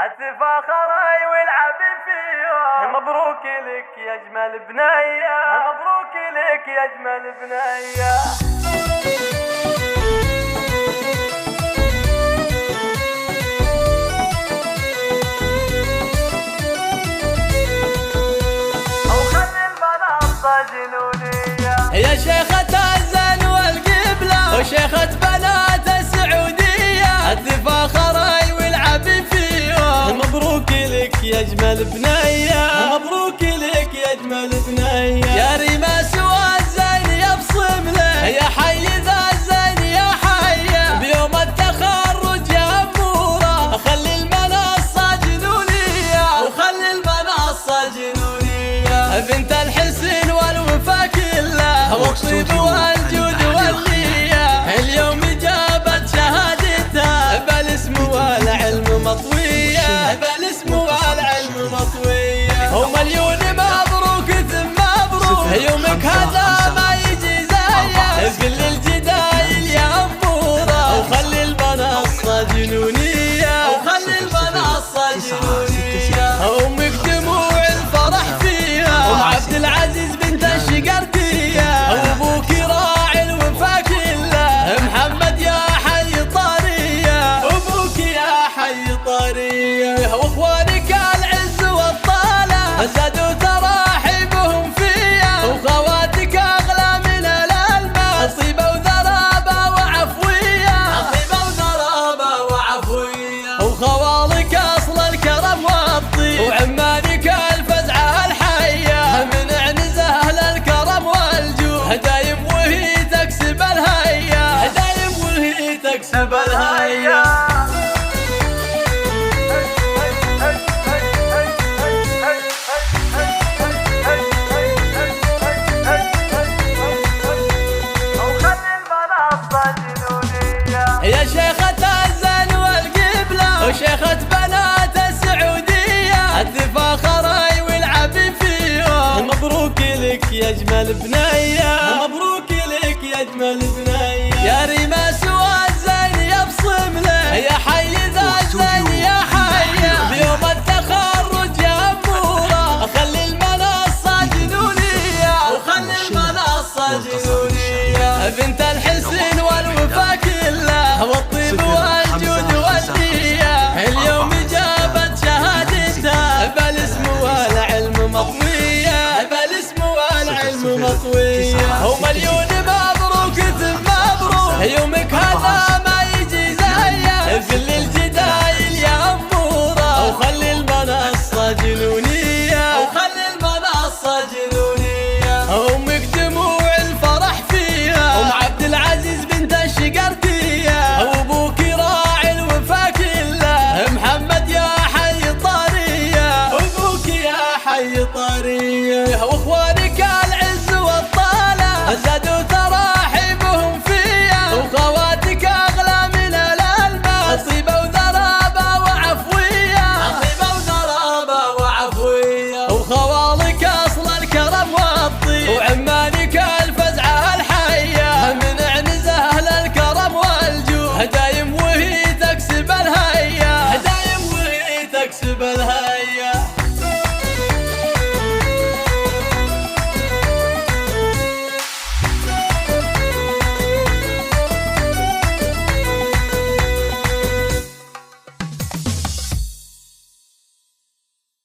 التفاخري والعب فيها. مبروك لك يا اجمل بنيه، مبروك لك يا اجمل بنيه. يا شيخة الزين والقبلة وشيخة بنات السعودية، التفاخري والعب فيها. مبروك لك يا اجمل بنية، مبروك لك يا اجمل بنية. يا ريماس والزين يبصم له، يا حي ذا الزين يا حي بيوم التخرج يا اموره. خلي المنصة جنونية وخلي المنصة جنونية. بنت الحسن والوفا كله والطيب والجود والنية، اليوم جابت شهادتها بالاسم والعلم مطوية، بالاسم والعلم مطوية. ومليون مبروك ثم مبروك، يومك هذا ما يجي زيه. كل الجدايل يا اموره وخلي المنصة جنونية، وخلي المنصة جنونية. امك دموع الفرح فيها، ام عبد العزيز بنت الشقرتية، وابوك راعي الوفا كله محمد يا حي طارية، ابوك يا حي طارية. واخوانك العز والطالة زادوا تراحيبهم فيا، وخواتك اغلى من الالماس طيبة وذرابة وعفوية، طيبة وذرابة وعفوية. وخوالك اصل الكرم والطيب، وعمانك الفزعة الحية من عنز اهل الكرم والجود. دايم وهي تكسب الهيا، دايم وهي تكسب الهيا.